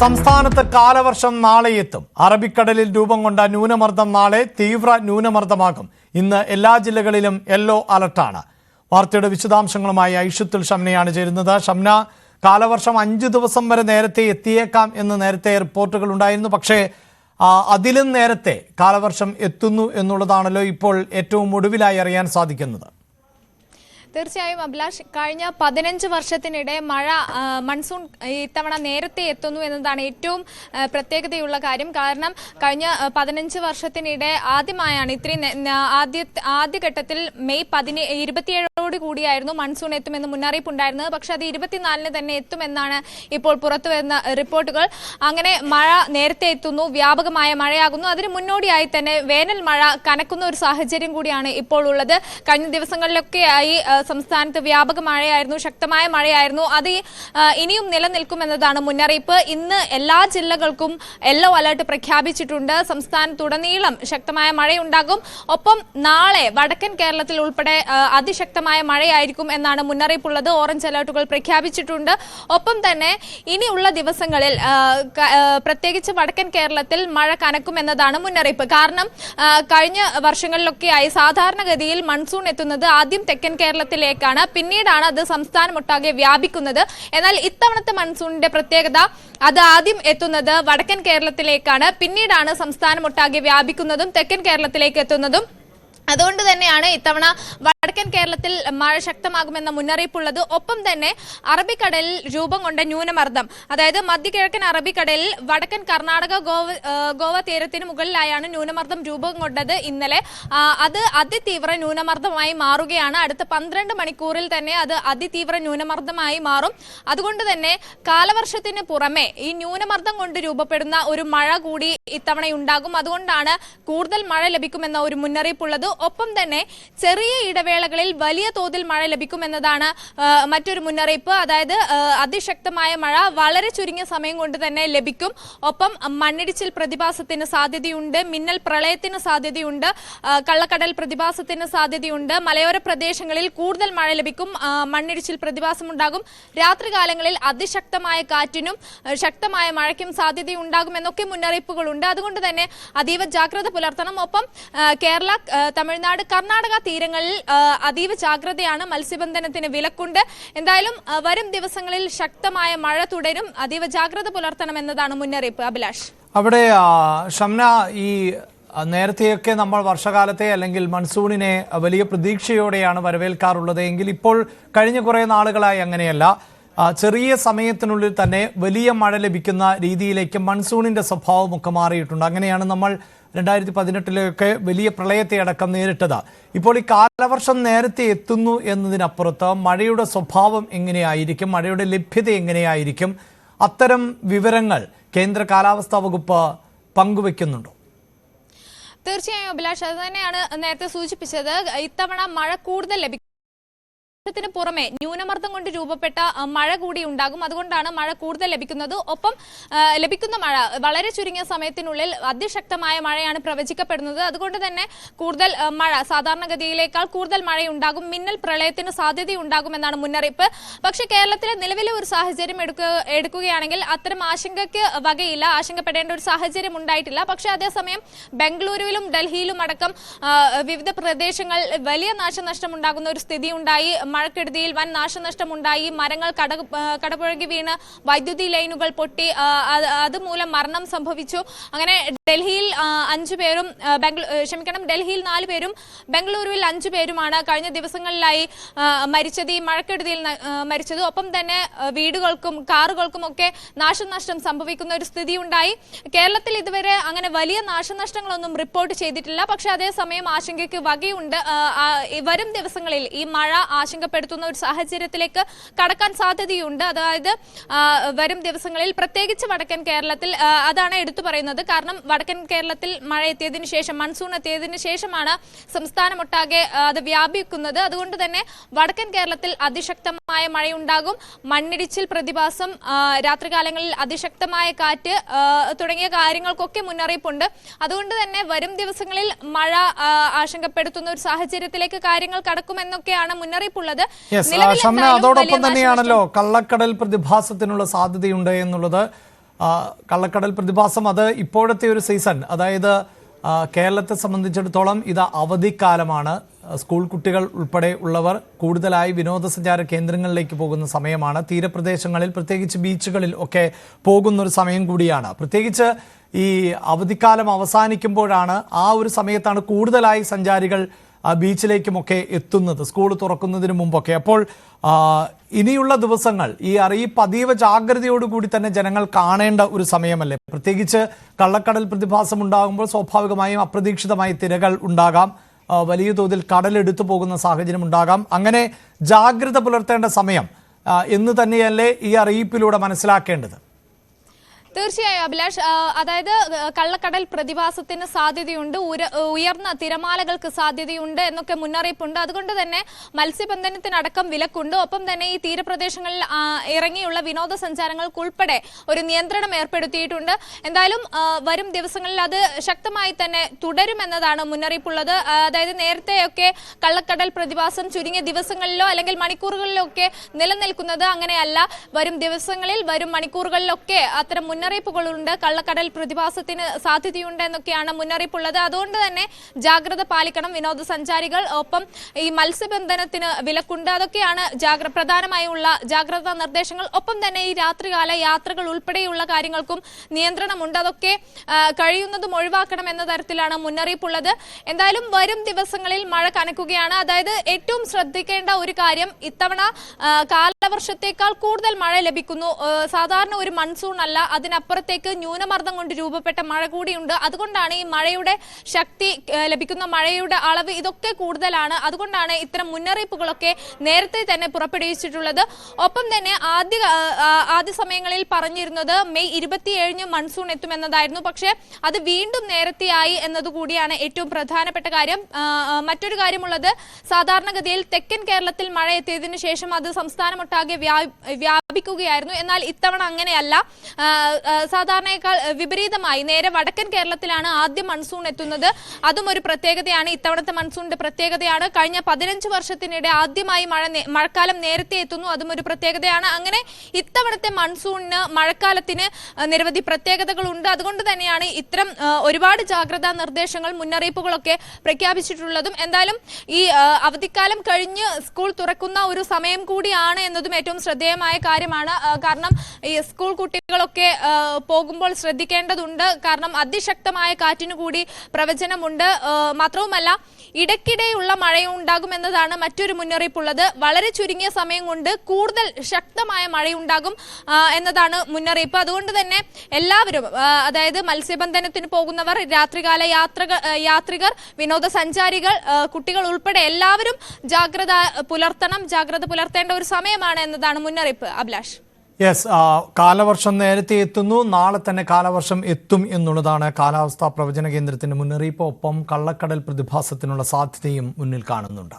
സംസ്ഥാനത്ത് കാലവർഷം നാളെ എത്തും. അറബിക്കടലിൽ രൂപം കൊണ്ട ന്യൂനമർദ്ദം നാളെ തീവ്ര ന്യൂനമർദ്ദമാകും. ഇന്ന് എല്ലാ ജില്ലകളിലും യെല്ലോ അലർട്ടാണ്. വാർത്തയുടെ വിശദാംശങ്ങളുമായി ഐഷത്തുൽ ഷംനയാണ് ചേരുന്നത്. ഷംന, കാലവർഷം 5 ദിവസം വരെ നേരത്തെ എത്തിയേക്കാം എന്ന് നേരത്തെ റിപ്പോർട്ടുകൾ ഉണ്ടായിരുന്നു. പക്ഷേ അതിലും നേരത്തെ കാലവർഷം എത്തുന്നു എന്നുള്ളതാണല്ലോ ഇപ്പോൾ ഏറ്റവും ഒടുവിലായി അറിയാൻ സാധിക്കുന്നത്. തീർച്ചയായും അഭിലാഷ്, കഴിഞ്ഞ 15 വർഷത്തിനിടെ മൺസൂൺ ഇത്തവണ നേരത്തെ എത്തുന്നു എന്നതാണ് ഏറ്റവും പ്രത്യേകതയുള്ള കാര്യം. കാരണം കഴിഞ്ഞ 15 വർഷത്തിനിടെ ആദ്യമായാണ് ഇത്രയും ആദ്യഘട്ടത്തിൽ മെയ് 27 കൂടിയായിരുന്നു മൺസൂൺ എത്തുമെന്ന് മുന്നറിയിപ്പ് ഉണ്ടായിരുന്നത്. പക്ഷെ അത് 24 തന്നെ എത്തുമെന്നാണ് ഇപ്പോൾ പുറത്തുവരുന്ന റിപ്പോർട്ടുകൾ. അങ്ങനെ മഴ നേരത്തെ എത്തുന്നു, വ്യാപകമായ മഴയാകുന്നു. അതിന് മുന്നോടിയായി തന്നെ വേനൽ മഴ കനക്കുന്ന ഒരു സാഹചര്യം കൂടിയാണ് ഇപ്പോൾ ഉള്ളത്. കഴിഞ്ഞ ദിവസങ്ങളിലൊക്കെയായി സംസ്ഥാനത്ത് വ്യാപക മഴയായിരുന്നു, ശക്തമായ മഴയായിരുന്നു. അത് ഇനിയും നിലനിൽക്കുമെന്നതാണ് മുന്നറിയിപ്പ്. ഇന്ന് എല്ലാ ജില്ലകൾക്കും യെല്ലോ അലർട്ട് പ്രഖ്യാപിച്ചിട്ടുണ്ട്. സംസ്ഥാനത്തുടനീളം ശക്തമായ മഴയുണ്ടാകും. ഒപ്പം നാളെ വടക്കൻ കേരളത്തിൽ ഉൾപ്പെടെ അതിശക്തമായ മഴയായിരിക്കും എന്നാണ് മുന്നറിയിപ്പുള്ളത്. ഓറഞ്ച് അലർട്ടുകൾ പ്രഖ്യാപിച്ചിട്ടുണ്ട്. ഒപ്പം തന്നെ ഇനിയുള്ള ദിവസങ്ങളിൽ പ്രത്യേകിച്ച് വടക്കൻ കേരളത്തിൽ മഴ കനക്കുമെന്നതാണ് മുന്നറിയിപ്പ്. കാരണം കഴിഞ്ഞ വർഷങ്ങളിലൊക്കെയായി സാധാരണഗതിയിൽ മൺസൂൺ എത്തുന്നത് ആദ്യം തെക്കൻ കേരളത്തിലേക്കാണ്, പിന്നീടാണ് അത് സംസ്ഥാനമൊട്ടാകെ വ്യാപിക്കുന്നത്. എന്നാൽ ഇത്തവണത്തെ മൺസൂണിന്റെ പ്രത്യേകത അത് ആദ്യം എത്തുന്നത് വടക്കൻ കേരളത്തിലേക്കാണ്, പിന്നീടാണ് സംസ്ഥാനമൊട്ടാകെ വ്യാപിക്കുന്നതും തെക്കൻ കേരളത്തിലേക്ക് എത്തുന്നതും. അതുകൊണ്ട് തന്നെയാണ് ഇത്തവണ വടക്കൻ കേരളത്തിൽ മഴ ശക്തമാകുമെന്ന മുന്നറിയിപ്പുള്ളത്. ഒപ്പം തന്നെ അറബിക്കടലിൽ രൂപം കൊണ്ട ന്യൂനമർദ്ദം, അതായത് മധ്യകിഴക്കൻ അറബിക്കടലിൽ വടക്കൻ കർണാടക ഗോവ തീരത്തിന് മുകളിലായാണ് ന്യൂനമർദ്ദം രൂപം കൊണ്ടത് ഇന്നലെ. അത് അതിതീവ്ര ന്യൂനമർദ്ദമായി മാറുകയാണ്. അടുത്ത 12 മണിക്കൂറിൽ തന്നെ അത് അതിതീവ്ര ന്യൂനമർദ്ദമായി മാറും. അതുകൊണ്ട് തന്നെ കാലവർഷത്തിന് പുറമെ ഈ ന്യൂനമർദ്ദം കൊണ്ട് രൂപപ്പെടുന്ന ഒരു മഴ കൂടി ഇത്തവണയുണ്ടാകും. അതുകൊണ്ടാണ് കൂടുതൽ മഴ ലഭിക്കുമെന്ന ഒരു മുന്നറിയിപ്പുള്ളത്. ഒപ്പം തന്നെ ചെറിയ ഇടവേളകളിൽ വലിയ തോതിൽ മഴ ലഭിക്കുമെന്നതാണ് മറ്റൊരു മുന്നറിയിപ്പ്. അതായത് അതിശക്തമായ മഴ വളരെ ചുരുങ്ങിയ സമയം കൊണ്ട് തന്നെ ലഭിക്കും. ഒപ്പം മണ്ണിടിച്ചിൽ പ്രതിഭാസത്തിന് സാധ്യതയുണ്ട്, മിന്നൽ പ്രളയത്തിന് സാധ്യതയുണ്ട്, കള്ളക്കടൽ പ്രതിഭാസത്തിന് സാധ്യതയുണ്ട്. മലയോര പ്രദേശങ്ങളിൽ കൂടുതൽ മഴ ലഭിക്കും, മണ്ണിടിച്ചിൽ പ്രതിഭാസമുണ്ടാകും. രാത്രികാലങ്ങളിൽ അതിശക്തമായ കാറ്റിനും ശക്തമായ മഴയ്ക്കും സാധ്യതയുണ്ടാകുമെന്നൊക്കെ മുന്നറിയിപ്പുകളുണ്ട്. അതുകൊണ്ട് തന്നെ അതീവ ജാഗ്രത പുലർത്തണം. ഒപ്പം കേരള, തമിഴ്നാട്, കർണാടക തീരങ്ങളിൽ അതീവ ജാഗ്രതയാണ്. മത്സ്യബന്ധനത്തിന് വിലക്കുണ്ട്. എന്തായാലും വരും ദിവസങ്ങളിൽ ശക്തമായ മഴ തുടരും. അതീവ ജാഗ്രത പുലർത്തണമെന്നതാണ് മുന്നറിയിപ്പ്. അഭിലാഷ്, അവിടെ ഷംന, ഈ നേരത്തെയൊക്കെ നമ്മൾ വർഷകാലത്തെ അല്ലെങ്കിൽ മൺസൂണിനെ വലിയ പ്രതീക്ഷയോടെയാണ് വരവേൽക്കാറുള്ളത്. എങ്കിൽ ഇപ്പോൾ കഴിഞ്ഞ കുറേ നാളുകളായി അങ്ങനെയല്ല. ചെറിയ സമയത്തിനുള്ളിൽ തന്നെ വലിയ മഴ ലഭിക്കുന്ന രീതിയിലേക്ക് മൺസൂണിന്റെ സ്വഭാവമൊക്കെ മാറിയിട്ടുണ്ട്. അങ്ങനെയാണ് നമ്മൾ 2018 വലിയ പ്രളയത്തെ അടക്കം നേരിട്ടത്. ഇപ്പോൾ ഈ കാലവർഷം നേരത്തെ എത്തുന്നു എന്നതിനപ്പുറത്ത് മഴയുടെ സ്വഭാവം എങ്ങനെയായിരിക്കും, മഴയുടെ ലഭ്യത എങ്ങനെയായിരിക്കും, അത്തരം വിവരങ്ങൾ കേന്ദ്ര കാലാവസ്ഥാ വകുപ്പ് പങ്കുവെക്കുന്നുണ്ടോ? തീർച്ചയായും അഭിലാഷ്, അത് തന്നെയാണ് നേരത്തെ സൂചിപ്പിച്ചത്. ഇത്തവണ മഴ കൂടുതൽ ലഭിക്കും. ത്തിന് പുറമെ ന്യൂനമർദ്ദം കൊണ്ട് രൂപപ്പെട്ട മഴ കൂടി ഉണ്ടാകും. അതുകൊണ്ടാണ് മഴ കൂടുതൽ ലഭിക്കുന്നത്. ഒപ്പം ലഭിക്കുന്ന മഴ വളരെ ചുരുങ്ങിയ സമയത്തിനുള്ളിൽ അതിശക്തമായ മഴയാണ് പ്രവചിക്കപ്പെടുന്നത്. അതുകൊണ്ട് തന്നെ കൂടുതൽ മഴ, സാധാരണഗതിയിലേക്കാൾ കൂടുതൽ മഴയുണ്ടാകും. മിന്നൽ പ്രളയത്തിന് സാധ്യതയുണ്ടാകുമെന്നാണ് മുന്നറിയിപ്പ്. പക്ഷേ കേരളത്തിലെ നിലവിലെ ഒരു സാഹചര്യം എടുക്കുകയാണെങ്കിൽ അത്തരം ആശങ്കയ്ക്ക് വകയില്ല, ആശങ്കപ്പെടേണ്ട ഒരു സാഹചര്യം ഉണ്ടായിട്ടില്ല. പക്ഷേ അതേസമയം ബംഗളൂരുവിലും ഡൽഹിയിലും അടക്കം വിവിധ പ്രദേശങ്ങൾ വലിയ നാശനഷ്ടം ഉണ്ടാകുന്ന ഒരു സ്ഥിതി ഉണ്ടായി. മഴക്കെടുതിയിൽ വൻ നാശനഷ്ടമുണ്ടായി. മരങ്ങൾ കടപുഴകി വീണ് വൈദ്യുതി ലൈനുകൾ പൊട്ടി, അതുമൂലം മരണം സംഭവിച്ചു. അങ്ങനെ ഡൽഹിയിൽ 5 പേരും ഡൽഹിയിൽ 4 പേരും ബംഗളൂരുവിൽ 5 പേരുമാണ് കഴിഞ്ഞ ദിവസങ്ങളിലായി മരിച്ചത്, ഈ മഴക്കെടുതിയിൽ മരിച്ചത്. ഒപ്പം തന്നെ വീടുകൾക്കും കാറുകൾക്കും ഒക്കെ നാശനഷ്ടം സംഭവിക്കുന്ന ഒരു സ്ഥിതി ഉണ്ടായി. കേരളത്തിൽ ഇതുവരെ അങ്ങനെ വലിയ നാശനഷ്ടങ്ങളൊന്നും റിപ്പോർട്ട് ചെയ്തിട്ടില്ല. പക്ഷെ അതേസമയം ആശങ്കയ്ക്ക് വകയുണ്ട്. വരും ദിവസങ്ങളിൽ ഈ മഴ ആശങ്കപ്പെടുത്തുന്ന ഒരു സാഹചര്യത്തിലേക്ക് കടക്കാൻ സാധ്യതയുണ്ട്. അതായത് വരും ദിവസങ്ങളിൽ പ്രത്യേകിച്ച് വടക്കൻ കേരളത്തിൽ അതാണ് എടുത്തു പറയുന്നത്. കാരണം വടക്കൻ കേരളത്തിൽ മഴ എത്തിയതിനു ശേഷം, മൺസൂൺ എത്തിയതിനു ശേഷമാണ് സംസ്ഥാനമൊട്ടാകെ അത് വ്യാപിക്കുന്നത്. അതുകൊണ്ട് തന്നെ വടക്കൻ കേരളത്തിൽ അതിശക്തമായ മഴയുണ്ടാകും. മണ്ണിടിച്ചിൽ പ്രതിഭാസം, രാത്രികാലങ്ങളിൽ അതിശക്തമായ കാറ്റ് തുടങ്ങിയ കാര്യങ്ങൾക്കൊക്കെ മുന്നറിയിപ്പുണ്ട്. അതുകൊണ്ട് തന്നെ വരും ദിവസങ്ങളിൽ മഴ ആശങ്കപ്പെടുത്തുന്ന ഒരു സാഹചര്യത്തിലേക്ക് കാര്യങ്ങൾ കടക്കുമെന്നൊക്കെയാണ് മുന്നറിയിപ്പുള്ളത്. അതോടൊപ്പം തന്നെയാണല്ലോ കള്ളക്കടൽ പ്രതിഭാസത്തിനുള്ള സാധ്യതയുണ്ട് എന്നുള്ളത്. കള്ളക്കടൽ പ്രതിഭാസം അത് ഇപ്പോഴത്തെ ഒരു സീസൺ, അതായത് കേരളത്തെ സംബന്ധിച്ചിടത്തോളം ഇത് അവധിക്കാലമാണ്. സ്കൂൾ കുട്ടികൾ ഉൾപ്പെടെ ഉള്ളവർ കൂടുതലായി വിനോദസഞ്ചാര കേന്ദ്രങ്ങളിലേക്ക് പോകുന്ന സമയമാണ്. തീരപ്രദേശങ്ങളിൽ പ്രത്യേകിച്ച് ബീച്ചുകളിൽ ഒക്കെ പോകുന്നൊരു സമയം കൂടിയാണ്. പ്രത്യേകിച്ച് ഈ അവധിക്കാലം അവസാനിക്കുമ്പോഴാണ്, ആ ഒരു സമയത്താണ് കൂടുതലായി സഞ്ചാരികൾ ബീച്ചിലേക്കുമൊക്കെ എത്തുന്നത്, സ്കൂൾ തുറക്കുന്നതിന് മുമ്പൊക്കെ. അപ്പോൾ ഇനിയുള്ള ദിവസങ്ങൾ ഈ അറിയിപ്പ് അതീവ ജാഗ്രതയോടുകൂടി തന്നെ ജനങ്ങൾ കാണേണ്ട ഒരു സമയമല്ലേ? പ്രത്യേകിച്ച് കള്ളക്കടൽ പ്രതിഭാസം ഉണ്ടാകുമ്പോൾ സ്വാഭാവികമായും അപ്രതീക്ഷിതമായി തിരകൾ ഉണ്ടാകാം, വലിയ തോതിൽ കടലെടുത്തു പോകുന്ന സാഹചര്യം ഉണ്ടാകാം. അങ്ങനെ ജാഗ്രത പുലർത്തേണ്ട സമയം എന്ന് തന്നെയല്ലേ ഈ അറിയിപ്പിലൂടെ മനസ്സിലാക്കേണ്ടത്? തീർച്ചയായും അഭിലാഷ്, അതായത് കള്ളക്കടൽ പ്രതിഭാസത്തിന് സാധ്യതയുണ്ട്, ഉയർന്ന തിരമാലകൾക്ക് സാധ്യതയുണ്ട് എന്നൊക്കെ മുന്നറിയിപ്പുണ്ട്. അതുകൊണ്ട് തന്നെ മത്സ്യബന്ധനത്തിനടക്കം വിലക്കുണ്ട്. ഒപ്പം തന്നെ ഈ തീരപ്രദേശങ്ങളിൽ ഇറങ്ങിയുള്ള വിനോദസഞ്ചാരങ്ങൾക്കുൾപ്പെടെ ഒരു നിയന്ത്രണം ഏർപ്പെടുത്തിയിട്ടുണ്ട്. എന്തായാലും വരും ദിവസങ്ങളിൽ അത് ശക്തമായി തന്നെ തുടരുമെന്നതാണ് മുന്നറിയിപ്പുള്ളത്. അതായത് നേരത്തെയൊക്കെ കള്ളക്കടൽ പ്രതിഭാസം ചുരുങ്ങിയ ദിവസങ്ങളിലോ അല്ലെങ്കിൽ മണിക്കൂറുകളിലോ ഒക്കെ നിലനിൽക്കുന്നത് അങ്ങനെയല്ല. വരും ദിവസങ്ങളിൽ, വരും മണിക്കൂറുകളിലൊക്കെ അത്തരം മുന്നറിയിപ്പുകളുണ്ട്. കള്ളക്കടൽ പ്രതിഭാസത്തിന് സാധ്യതയുണ്ട് എന്നൊക്കെയാണ് മുന്നറിയിപ്പുള്ളത്. അതുകൊണ്ട് തന്നെ ജാഗ്രത പാലിക്കണം വിനോദസഞ്ചാരികൾ. ഒപ്പം ഈ മത്സ്യബന്ധനത്തിന് വിലക്കുണ്ട്. അതൊക്കെയാണ് പ്രധാനമായുള്ള ജാഗ്രതാ നിർദ്ദേശങ്ങൾ. ഒപ്പം തന്നെ ഈ രാത്രികാല യാത്രകൾ ഉൾപ്പെടെയുള്ള കാര്യങ്ങൾക്കും നിയന്ത്രണമുണ്ട്. അതൊക്കെ കഴിയുന്നതും ഒഴിവാക്കണം എന്ന തരത്തിലാണ് മുന്നറിയിപ്പുള്ളത്. എന്തായാലും വരും ദിവസങ്ങളിൽ മഴ കനക്കുകയാണ്. അതായത് ഏറ്റവും ശ്രദ്ധിക്കേണ്ട ഒരു കാര്യം, ഇത്തവണ കാലവർഷത്തേക്കാൾ കൂടുതൽ മഴ ലഭിക്കുന്നു. സാധാരണ ഒരു മൺസൂൺ അല്ല, അതിനപ്പുറത്തേക്ക് ന്യൂനമർദ്ദം കൊണ്ട് രൂപപ്പെട്ട മഴ കൂടിയുണ്ട്. അതുകൊണ്ടാണ് ഈ മഴയുടെ ശക്തി, ലഭിക്കുന്ന മഴയുടെ അളവ് ഇതൊക്കെ കൂടുതലാണ്. അതുകൊണ്ടാണ് ഇത്തരം മുന്നറിയിപ്പുകളൊക്കെ നേരത്തെ തന്നെ പുറപ്പെടുവിച്ചിട്ടുള്ളത്. ഒപ്പം തന്നെ ആദ്യ സമയങ്ങളിൽ പറഞ്ഞിരുന്നത് മെയ് 27 മൺസൂൺ എത്തുമെന്നതായിരുന്നു. പക്ഷേ അത് വീണ്ടും നേരത്തെയായി എന്നതുകൂടിയാണ് ഏറ്റവും പ്രധാനപ്പെട്ട കാര്യം. മറ്റൊരു കാര്യമുള്ളത്, സാധാരണഗതിയിൽ തെക്കൻ കേരളത്തിൽ മഴ എത്തിയതിനു ശേഷം അത് സംസ്ഥാനമൊട്ടാകെ വ്യാപിക്കുകയായിരുന്നു. എന്നാൽ ഇത്തവണ അങ്ങനെയല്ല. സാധാരണയേക്കാൾ വിപരീതമായി നേരെ വടക്കൻ കേരളത്തിലാണ് ആദ്യം മൺസൂൺ എത്തുന്നത്. അതും ഒരു പ്രത്യേകതയാണ്, ഇത്തവണത്തെ മൺസൂണിന്റെ പ്രത്യേകതയാണ്. കഴിഞ്ഞ 15 വർഷത്തിനിടെ ആദ്യമായി മഴക്കാലം നേരത്തെ എത്തുന്നു, അതും ഒരു പ്രത്യേകതയാണ്. അങ്ങനെ ഇത്തവണത്തെ മൺസൂണിന്, മഴക്കാലത്തിന് നിരവധി പ്രത്യേകതകളുണ്ട്. അതുകൊണ്ട് തന്നെയാണ് ഇത്തരം ഒരുപാട് ജാഗ്രതാ നിർദ്ദേശങ്ങൾ, മുന്നറിയിപ്പുകളൊക്കെ പ്രഖ്യാപിച്ചിട്ടുള്ളതും. എന്തായാലും ഈ അവധിക്കാലം കഴിഞ്ഞ് സ്കൂൾ തുറക്കുന്ന ഒരു സമയം കൂടിയാണ് എന്നതും ഏറ്റവും ശ്രദ്ധേയമായ കാര്യമാണ്. കാരണം ഈ സ്കൂൾ കുട്ടികളൊക്കെ പോകുമ്പോൾ ശ്രദ്ധിക്കേണ്ടതുണ്ട്. കാരണം അതിശക്തമായ കാറ്റിനു കൂടി പ്രവചനമുണ്ട്. മാത്രവുമല്ല ഇടയ്ക്കിടെയുള്ള മഴയുണ്ടാകുമെന്നതാണ് മറ്റൊരു മുന്നറിയിപ്പുള്ളത്. വളരെ ചുരുങ്ങിയ സമയം കൊണ്ട് കൂടുതൽ ശക്തമായ മഴയുണ്ടാകും എന്നതാണ് മുന്നറിയിപ്പ്. അതുകൊണ്ട് തന്നെ എല്ലാവരും, അതായത് മത്സ്യബന്ധനത്തിന് പോകുന്നവർ, രാത്രികാല യാത്രികർ, വിനോദസഞ്ചാരികൾ, കുട്ടികൾ ഉൾപ്പെടെ എല്ലാവരും ജാഗ്രത പുലർത്തേണ്ട ഒരു സമയമാണ് എന്നതാണ് മുന്നറിയിപ്പ്. അഭിലാഷ്. യെസ്, കാലവർഷം നേരത്തെ എത്തുന്നു, നാളെ തന്നെ കാലവർഷം എത്തും എന്നുള്ളതാണ് കാലാവസ്ഥാ പ്രവചന കേന്ദ്രത്തിന്റെ മുന്നറിയിപ്പ്. ഒപ്പം കള്ളക്കടൽ പ്രതിഭാസത്തിനുള്ള സാധ്യതയും മുന്നിൽ കാണുന്നുണ്ട്.